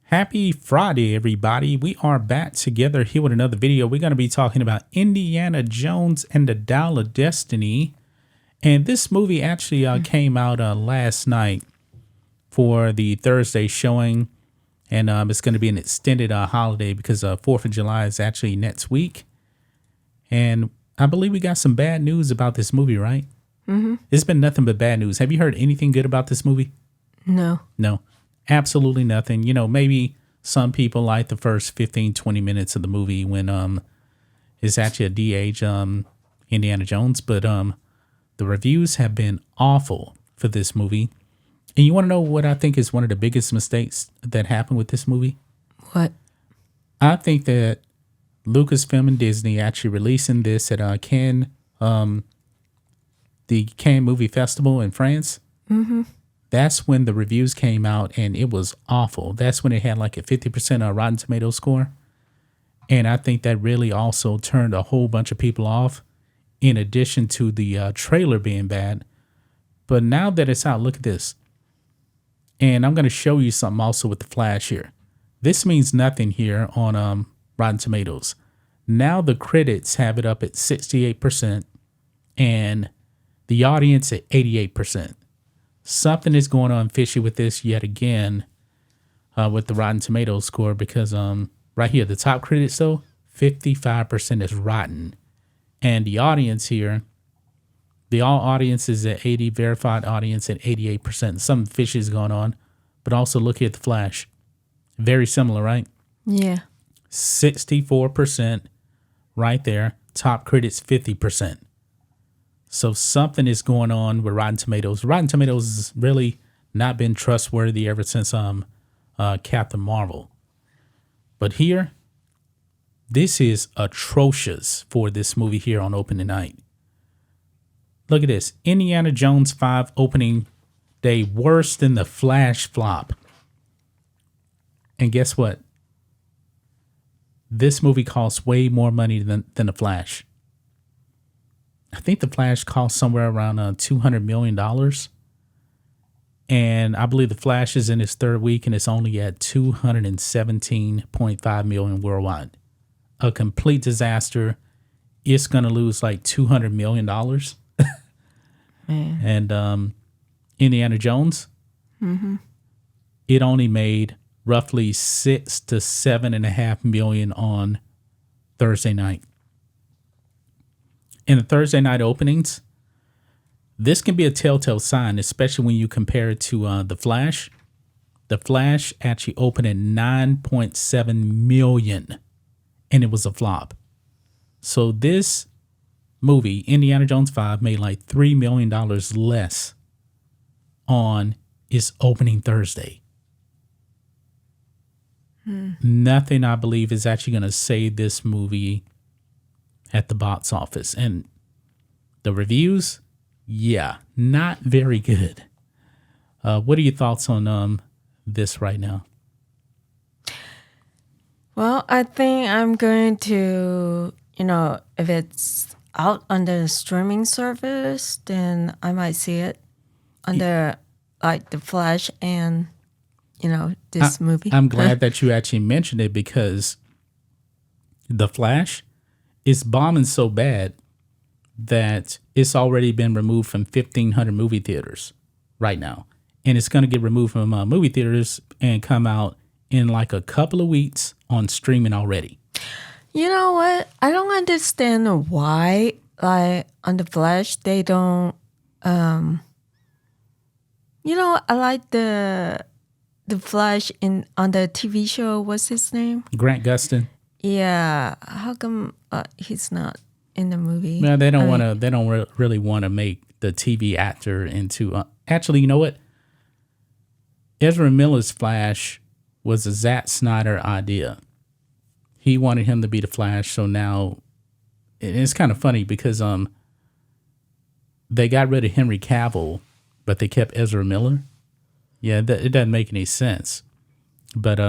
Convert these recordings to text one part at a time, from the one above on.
Happy Friday, everybody. We are back together here with another video. We're going to be talking about Indiana Jones and the Dial of Destiny. And this movie actually came out last night for the Thursday showing. And it's going to be an extended holiday because 4th of July is actually next week. And I believe we got some bad news about this movie, right? Mm-hmm. It's been nothing but bad news. Have you heard anything good about this movie? No. No. Absolutely nothing. You know, maybe some people like the first 15, 20 minutes of the movie when it's actually a de-age Indiana Jones. But the reviews have been awful for this movie. And you want to know what I think is one of the biggest mistakes that happened with this movie? What? I think that Lucasfilm and Disney actually releasing this at Cannes, the Cannes Movie Festival in France. Mm-hmm. That's when the reviews came out and it was awful. That's when it had like a 50% Rotten Tomatoes score. And I think that really also turned a whole bunch of people off in addition to the trailer being bad. But now that it's out, look at this. And I'm going to show you something also with the flash here. This means nothing here on Rotten Tomatoes. Now the critics have it up at 68% and the audience at 88%. Something is going on fishy with this yet again with the Rotten Tomatoes score because right here, the top critics, though, 55% is rotten. And the audience here, the all audience is at 80, verified audience at 88%. Something fishy is going on. But also look at the flash. Very similar, right? Yeah. 64% right there. Top critics, 50%. So something is going on with Rotten Tomatoes. Rotten Tomatoes has really not been trustworthy ever since Captain Marvel. But here, this is atrocious for this movie here on opening night. Look at this. Indiana Jones 5 opening day worse than the Flash flop. And guess what? This movie costs way more money than the Flash. I think the Flash cost somewhere around $200 million. And I believe the Flash is in its third week and it's only at $217.5 million worldwide. A complete disaster. It's going to lose like $200 million. Man. And Indiana Jones, it only made roughly $6 to $7.5 million on Thursday night. In the Thursday night openings, this can be a telltale sign, especially when you compare it to The Flash. The Flash actually opened at 9.7 million, and it was a flop. So this movie, Indiana Jones 5, made like $3 million less on its opening Thursday. Nothing, I believe, is actually going to save this movie at the box office. And the reviews, yeah, not very good. What are your thoughts on this right now? Well, I think I'm going to, if it's out on the streaming service, then I might see it under like The Flash and, this movie. I'm glad that you actually mentioned it because The Flash is bombing so bad that it's already been removed from 1,500 movie theaters right now. And it's going to get removed from movie theaters and come out in like a couple of weeks on streaming already. You know what? I don't understand why, like, on The Flash, they don't, I like the Flash on the TV show. What's his name? Grant Gustin. Yeah. How come he's not in the movie? No, they don't want to. They don't really want to make the TV actor into. Actually, you know what? Ezra Miller's Flash was a Zack Snyder idea. He wanted him to be the Flash, so now it's kind of funny because they got rid of Henry Cavill, but they kept Ezra Miller. Yeah, it doesn't make any sense. But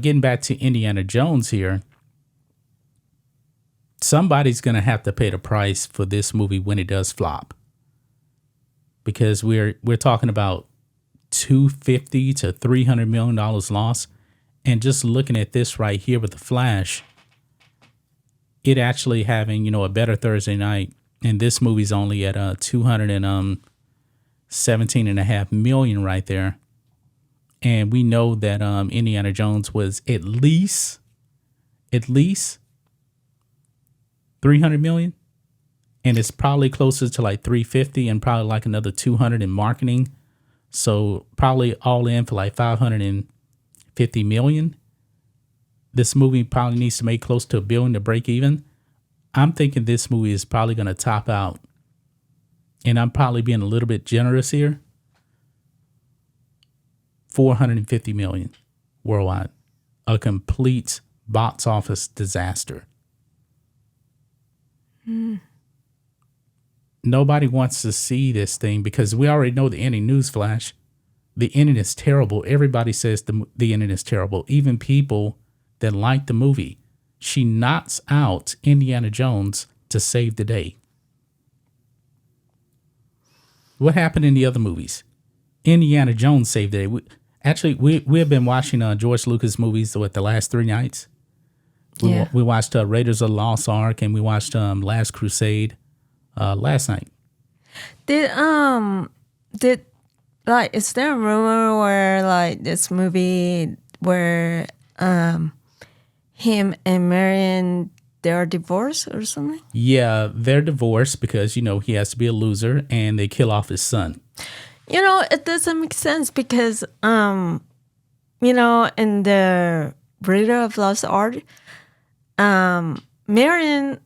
getting back to Indiana Jones here, somebody's going to have to pay the price for this movie when it does flop. Because we're talking about $250 to $300 million loss. And just looking at this right here with the Flash, it actually having, a better Thursday night. And this movie's only at 217.5 million right there. And we know that Indiana Jones was at least 300 million. And it's probably closer to like 350 and probably like another 200 in marketing. So probably all in for like 550 million. This movie probably needs to make close to $1 billion to break even. I'm thinking this movie is probably going to top out. And I'm probably being a little bit generous here. 450 million worldwide. A complete box office disaster. Nobody wants to see this thing because we already know the ending. Newsflash. The ending is terrible. Everybody says the ending is terrible. Even people that like the movie. She knocks out Indiana Jones to save the day. What happened in the other movies? Indiana Jones saved the day. We have been watching George Lucas movies the last 3 nights. We watched Raiders of the Lost Ark and we watched Last Crusade last night. Is there a rumor where like this movie where him and Marion, they're divorced or something? Yeah, they're divorced because he has to be a loser and they kill off his son. It doesn't make sense because in the Raider of Lost Ark, Marion,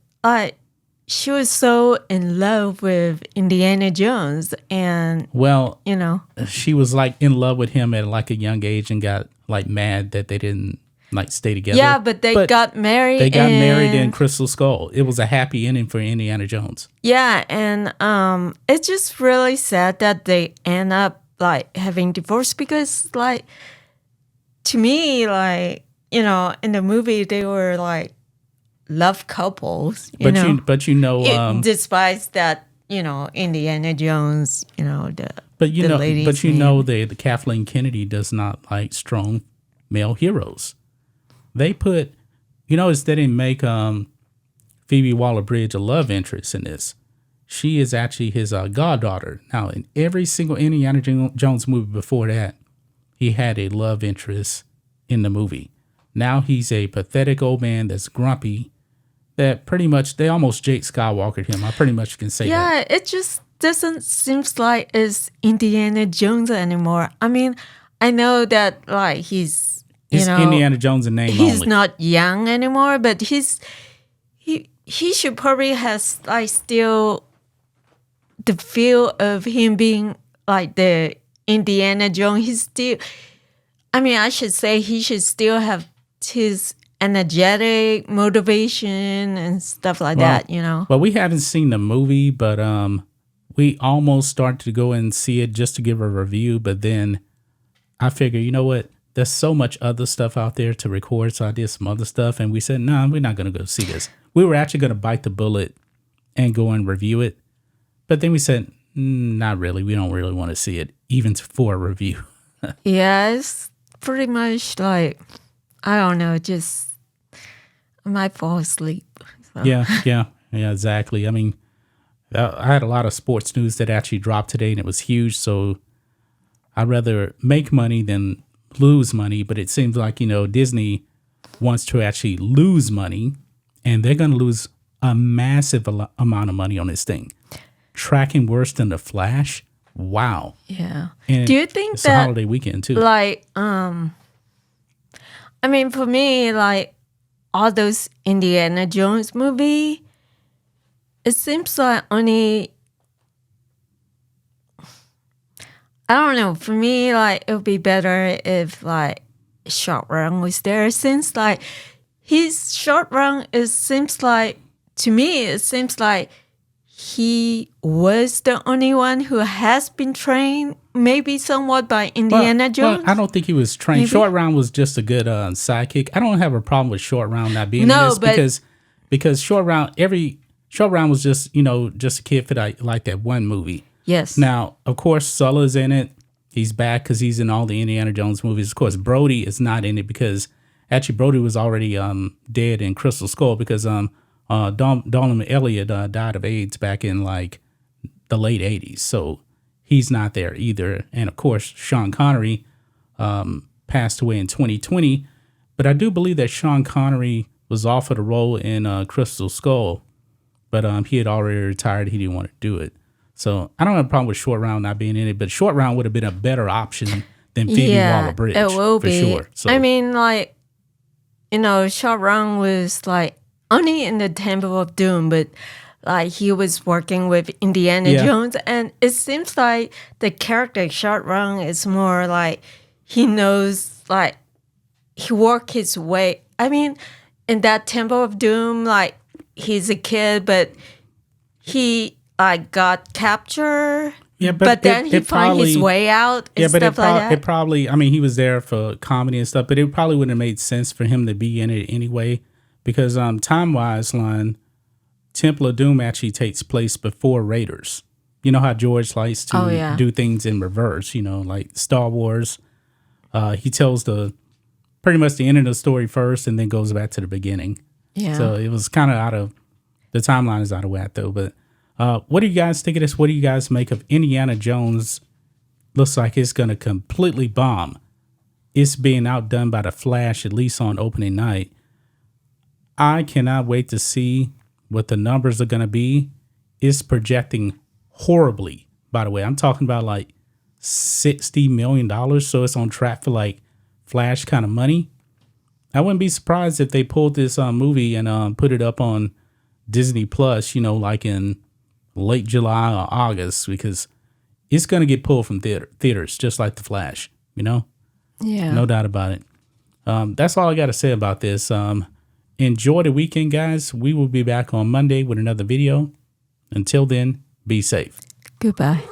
she was so in love with Indiana Jones, and she was like in love with him at like a young age and got like mad that they didn't like stay together. Yeah, but they got married. They got married in Crystal Skull. It was a happy ending for Indiana Jones. Yeah, and it's just really sad that they end up like having divorce because like to me like in the movie they were like love couples. Despite that Indiana Jones the the Kathleen Kennedy does not like strong male heroes. They put, they didn't make Phoebe Waller-Bridge a love interest in this. She is actually his goddaughter. Now, in every single Indiana Jones movie before that, he had a love interest in the movie. Now he's a pathetic old man that's grumpy, that pretty much, they almost Jake Skywalkered him. I pretty much can say that. Yeah, it just doesn't seem like it's Indiana Jones anymore. I mean, I know that like he's Indiana Jones in name he's only. not young anymore, but he should probably has like still the feel of him being like the Indiana Jones. He's still, I should say he should still have his energetic motivation and stuff like that, Well, we haven't seen the movie, but we almost started to go and see it just to give a review, but then I figure, you know what? There's so much other stuff out there to record, so I did some other stuff, and we said, no, we're not going to go see this. We were actually going to bite the bullet and go and review it, but then we said, not really. We don't really want to see it, even for a review. Yeah, it's pretty much like, I don't know, just I might fall asleep. So. Yeah, exactly. I mean, I had a lot of sports news that actually dropped today, and it was huge, so I'd rather make money than lose money, but it seems like Disney wants to actually lose money, and they're going to lose a massive amount of money on this thing. Tracking worse than the Flash. Wow. Yeah. And do you think it's that a holiday weekend too? Like, for me, like all those Indiana Jones movie, it seems like only. I don't know. For me, like it would be better if like Short Run was there, since like his Short Run seems like he was the only one who has been trained, maybe somewhat by Indiana Jones. Well, I don't think he was trained. Maybe. Short Round was just a good sidekick. I don't have a problem with Short Round not being in this because Short Round was just just a kid for like that one movie. Yes. Now, of course, Sulla's in it. He's back because he's in all the Indiana Jones movies. Of course, Brody is not in it because actually Brody was already dead in Crystal Skull because Donald Elliott died of AIDS back in like the late 80s. So he's not there either. And of course, Sean Connery passed away in 2020. But I do believe that Sean Connery was offered a role in Crystal Skull, but he had already retired. He didn't want to do it. So I don't have a problem with Short Round not being in it, but Short Round would have been a better option than Phoebe Waller-Bridge. It will for be. Sure. So, I mean, like, Short Round was like only in the Temple of Doom, but like he was working with Indiana Jones, and it seems like the character Short Round is more like he knows, like he worked his way. I mean, in that Temple of Doom, like he's a kid, but he got captured. Yeah, but then he found his way out and stuff like that. It probably, I mean, he was there for comedy and stuff, but it probably wouldn't have made sense for him to be in it anyway, because time-wise, Temple of Doom actually takes place before Raiders. You know how George likes to do things in reverse, like Star Wars. He tells pretty much the end of the story first and then goes back to the beginning. Yeah. So it was kind of the timeline is out of whack though, but what do you guys think of this? What do you guys make of Indiana Jones? Looks like it's going to completely bomb. It's being outdone by The Flash, at least on opening night. I cannot wait to see what the numbers are going to be. It's projecting horribly, by the way. I'm talking about like $60 million. So it's on track for like Flash kind of money. I wouldn't be surprised if they pulled this movie and put it up on Disney Plus, like in late July or August, because it's going to get pulled from theaters just like The Flash, Yeah. No doubt about it. That's all I got to say about this. Enjoy the weekend, guys. We will be back on Monday with another video. Until then, be safe. Goodbye.